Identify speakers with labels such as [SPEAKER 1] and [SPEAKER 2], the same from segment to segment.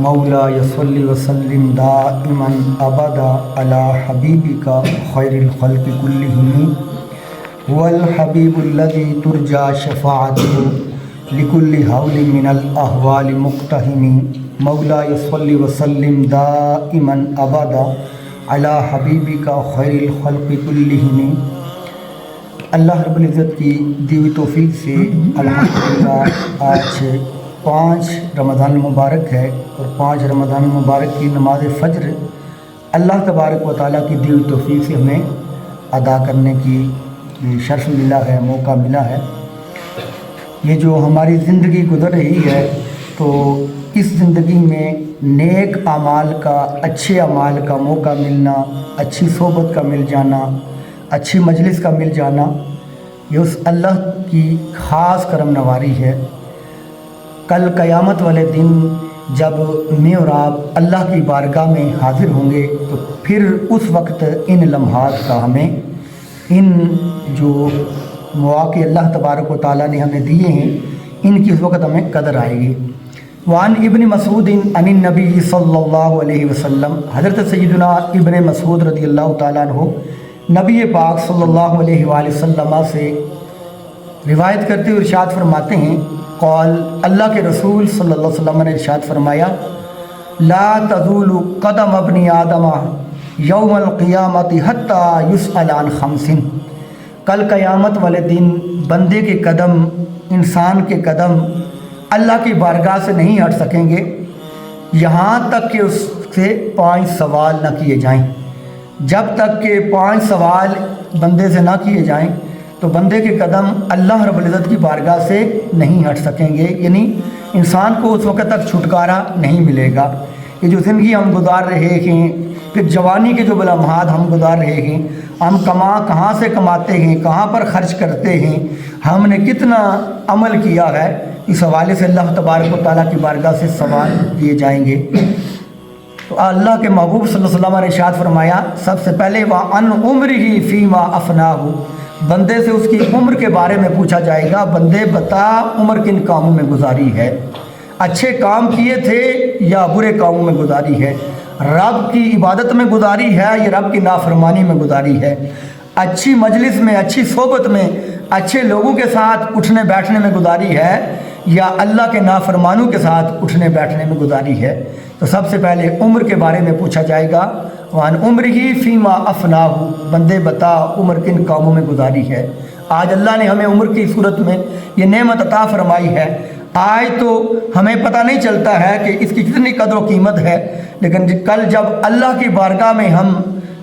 [SPEAKER 1] मौला यसल्लि वसल्लिम दाइमन अबदा अला हबीबिका खैरिल खल्क़ि कुल्लिहिम वल हबीबुल्लज़ी तुरजा शफ़ाअतुहु लिकुल्लि हौलिन मिनल अहवालि मुक़्तहिम मौला यसल्लि वसल्लिम दाइमन अबदा अला हबीबिका खैरिल खल्क़ि कुल्लिहिम। अल्लाह रब्बुल इज़्ज़त की दी हुई तौफ़ीक़ से अल्हम्दुलिल्लाह आज 5 रमज़ान मुबारक है और 5 रमज़ान मुबारक की नमाज फ़ज्र अल्लाह तबारक व तआला की दी हुई तौफ़ीक़ से हमें अदा करने की शर्फ़ मिला है, मौका मिला है। ये जो हमारी ज़िंदगी गुज़र रही है तो इस ज़िंदगी में नेक अमाल का, अच्छे अमाल का मौका मिलना, अच्छी सोबत का मिल जाना, अच्छी मजलिस का मिल जाना, ये उस अल्लाह की ख़ास करम नवारी है। कल क़यामत वाले दिन जब मैं और आप अल्लाह की बारगाह में हाज़िर होंगे तो फिर उस वक्त इन लम्हात का हमें, इन जो मौक़े अल्लाह तबारक व तआला ने हमें दिए हैं, इनकी उस वक्त हमें कदर आएगी। वान इब्न मसूद अनिन नबी सल्लल्लाहु अलैहि वसल्लम, हज़रत सय्यदना इब्न मसूद रज़ियल्लाहु तआला अन्हु नबी पाक सल्लल्लाहु अलैहि वसल्लम से रिवायत करते हुए इरशाद फरमाते हैं, कौल अल्लाह के रसूल सल्लल्लाहु अलैहि वसल्लम ने इरशाद फरमाया, ला तज़ूलु क़दम अब्नि आदम यौमल क़ियामति हत्ता युसअल अन खमसिन। कल क़यामत वाले दिन बंदे के कदम, इंसान के कदम अल्लाह की बारगाह से नहीं हट सकेंगे यहाँ तक कि उससे 5 सवाल न किए जाएं। जब तक के 5 सवाल बंदे से ना किए जाएं तो बंदे के कदम अल्लाह रब्बुल इज़्ज़त की बारगाह से नहीं हट सकेंगे, यानी इंसान को उस वक़्त तक छुटकारा नहीं मिलेगा। ये जो ज़िंदगी हम गुजार रहे हैं, फिर जवानी के जो लम्हात हम गुजार रहे हैं, हम कहाँ से कमाते हैं, कहाँ पर ख़र्च करते हैं, हमने कितना अमल किया है, इस हवाले से अल्लाह तबारक व तआला की बारगाह से सवाल किए जाएंगे। तो अल्लाह के महबूब सल्लल्लाहु अलैहि वसल्लम ने इरशाद फरमाया, सबसे पहले व अन उम्रिही फ़ीमा अफ़नाहु, बंदे से उसकी उम्र के बारे में पूछा जाएगा। बंदे बता उम्र किन कामों में गुजारी है, अच्छे काम किए थे या बुरे कामों में गुजारी है, रब की इबादत में गुजारी है या रब की नाफरमानी में गुजारी है, अच्छी मजलिस में, अच्छी सोबत में, अच्छे लोगों के साथ उठने बैठने में गुजारी है या अल्लाह के नाफरमानों के साथ उठने बैठने में गुजारी है। तो सबसे पहले उम्र के बारे में पूछा जाएगा। वान उम्र ही फ़ीमा अफ़नाहु, बंदे बता उम्र किन कामों में गुजारी है। आज अल्लाह ने हमें उम्र की सूरत में ये नेमत अता फरमाई है। आज तो हमें पता नहीं चलता है कि इसकी कितनी कदर व कीमत है, लेकिन कल जब अल्लाह की बारगाह में हम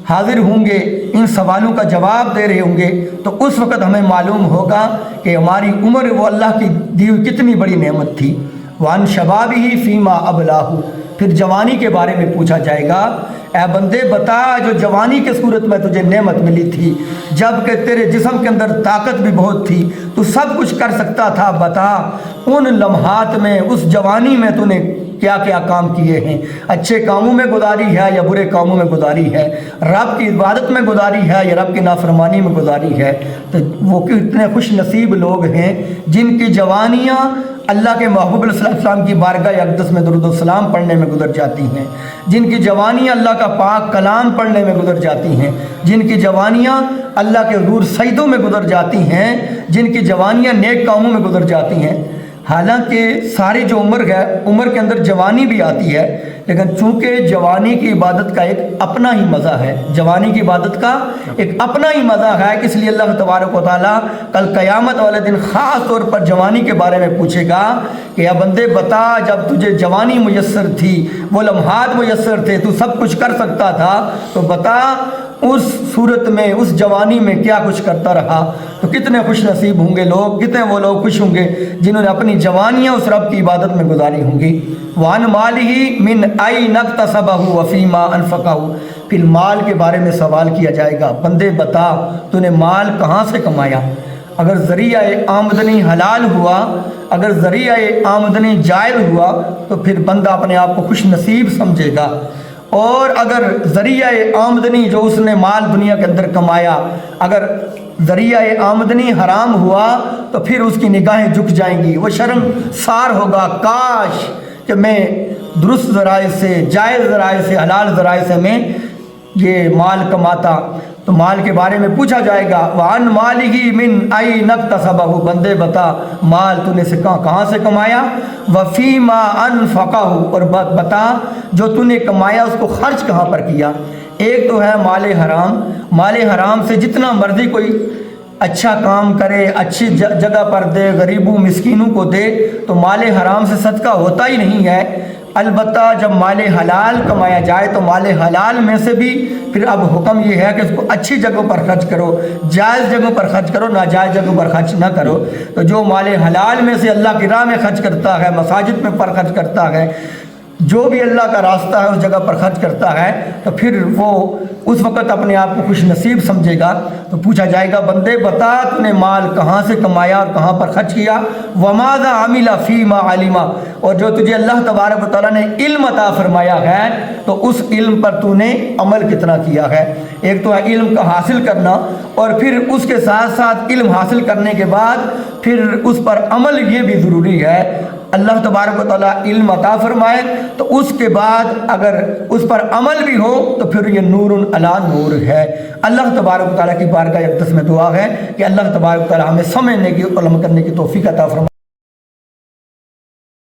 [SPEAKER 1] हाजिर होंगे, इन सवालों का जवाब दे रहे होंगे, तो उस वक़्त हमें मालूम होगा कि हमारी उम्र वो अल्लाह की दी हुई कितनी बड़ी नेमत थी। वान शबाबिही फ़ीमा अबलाहु, फिर जवानी के बारे में पूछा जाएगा। ऐ बंदे बता, जो जवानी के सूरत में तुझे नेमत मिली थी, जबकि तेरे जिस्म के अंदर ताकत भी बहुत थी, तू सब कुछ कर सकता था, बता उन लम्हात में, उस जवानी में तूने क्या क्या काम किए हैं, अच्छे कामों में गुजारी है या बुरे कामों में गुजारी है, रब की इबादत में गुजारी है या रब की नाफरमानी में गुजारी है। तो वो कितने खुश नसीब लोग हैं जिनकी जवानियाँ अल्लाह के महबूब सल्लल्लाहु की बारगाह अक़दस में दुरूद व सलाम पढ़ने में गुजर जाती हैं, जिनकी जवानियाँ अल्लाह का पाक कलाम पढ़ने में गुजर जाती हैं, जिनकी जवानियाँ अल्लाह के हुज़ूर सजदों में गुजर जाती हैं, जिनकी जवानियाँ नेक कामों में गुजर जाती हैं। हालांकि सारी जो उम्र है, उम्र के अंदर जवानी भी आती है, लेकिन चूँकि जवानी की इबादत का एक अपना ही मज़ा है, जवानी की इबादत का एक अपना ही मज़ा है, इसलिए अल्लाह तबारक व तआला कल क़यामत वाले दिन ख़ास तौर पर जवानी के बारे में पूछेगा कि या बंदे बता, जब तुझे जवानी मुयस्सर थी, वो लम्हात मुयस्सर थे, तू सब कुछ कर सकता था, तो बता उस सूरत में, उस जवानी में क्या कुछ करता रहा। तो कितने खुश नसीब होंगे लोग, कितने वो लोग खुश होंगे जिन्होंने अपनी जवानियाँ उस रब की इबादत में गुजारी होंगी। वान मालिही मिन अय्न इक्तसबहु व फ़ीमा अनफ़क़हु, फिर माल के बारे में सवाल किया जाएगा। बंदे बता तूने माल कहाँ से कमाया, अगर ज़रिया आमदनी हलाल हुआ, अगर ज़रिया आमदनी जायज़ हुआ तो फिर बंदा अपने आप को खुश नसीब समझेगा, और अगर ज़रिया आमदनी जो उसने माल दुनिया के अंदर कमाया, अगर ज़रिया आमदनी हराम हुआ तो फिर उसकी निगाहें झुक जाएंगी, वो शर्मसार होगा, काश کہ میں درست ذرائع سے، جائز ذرائع سے، حلال ذرائع سے میں یہ مال کماتا، تو مال کے بارے میں پوچھا جائے گا وَعَنْ مَالِهِ مِنْ أَيْنَ اكْتَسَبَهُ، بندے بتا مال تو نے کہاں سے کمایا، وَفِي مَا أَنْفَقَهُ، اور بتا جو تو نے کمایا اس کو خرچ کہاں پر کیا۔ ایک تو ہے مال حرام، مال حرام سے جتنا مرضی کوئی اچھا کام کرے، اچھی جگہ پر دے، غریبوں مسکینوں کو دے، تو مال حرام سے صدقہ ہوتا ہی نہیں ہے۔ البتہ جب مال حلال کمایا جائے تو مال حلال میں سے بھی پھر اب حکم یہ ہے کہ اس کو اچھی جگہوں پر خرچ کرو، جائز جگہوں پر خرچ کرو، ناجائز جگہوں پر خرچ نہ کرو۔ تو جو مال حلال میں سے اللہ کی راہ میں خرچ کرتا ہے، مساجد میں پر خرچ کرتا ہے، جو بھی اللہ کا راستہ ہے اس جگہ پر خرچ کرتا ہے، تو پھر وہ اس وقت اپنے آپ کو خوش نصیب سمجھے گا۔ تو پوچھا جائے گا بندے بتا تو نے مال کہاں سے کمایا اور کہاں پر خرچ کیا، وَمَاذَا عَمِلَ فِي مَا عَلِمَ، اور جو تجھے اللہ تبارک و تعالیٰ نے علم عطا فرمایا ہے تو اس علم پر تو نے عمل کتنا کیا ہے۔ ایک تو ہے علم کا حاصل کرنا، اور پھر اس کے ساتھ ساتھ علم حاصل کرنے کے بعد پھر اس پر عمل یہ بھی ضروری ہے۔ اللہ تبارک و تعالیٰ علم عطا فرمائے تو اس کے بعد اگر اس پر عمل بھی ہو تو پھر یہ نور علی نور ہے۔ اللہ تبارک و تعالیٰ کی بارگاہ اقدس میں دعا ہے کہ اللہ تبارک و تعالیٰ ہمیں سمجھنے کی، علم کرنے کی توفیق عطا فرمائے۔